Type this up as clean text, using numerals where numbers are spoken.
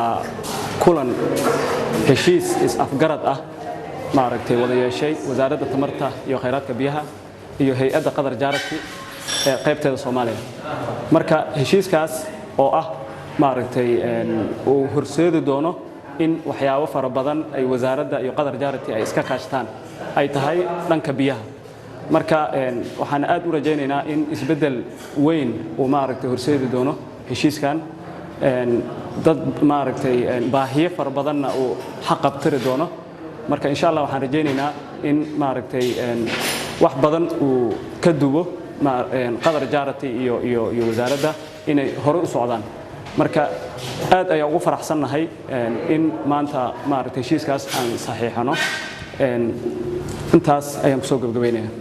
waa kulan heshiis is-afgarad ah maaragtay wada yeeshay wasaaradda tamarta iyo kheyraadka biyaha iyo hay'adda Qatar Charity ee qaybteeda Soomaaliya marka heshiiskaas oo ah maaragtay uu horseedi doono in waxyaabo fara badan ay wasaaradda iyo Qatar Charity ay iska kaashtaan ay tahay dhanka biyaha marka waxaan aad u rajaynaynaa in isbedel weyn uu maaragtay horseedi doono heshiiskan dad maaragtay baahiyo fara badanna uu xaqabtiri doono marka insha Allah waxaan rajaynaynaa in maaragtay wax badan uu ka duwo Qatar Charity iyo wasaaradda inay hore u socdaan marka aad ayaan ugu faraxsanahay in maanta maaragtay heshiiskaas aan saxiixano intaas ayaan ku soo gabagabeynaa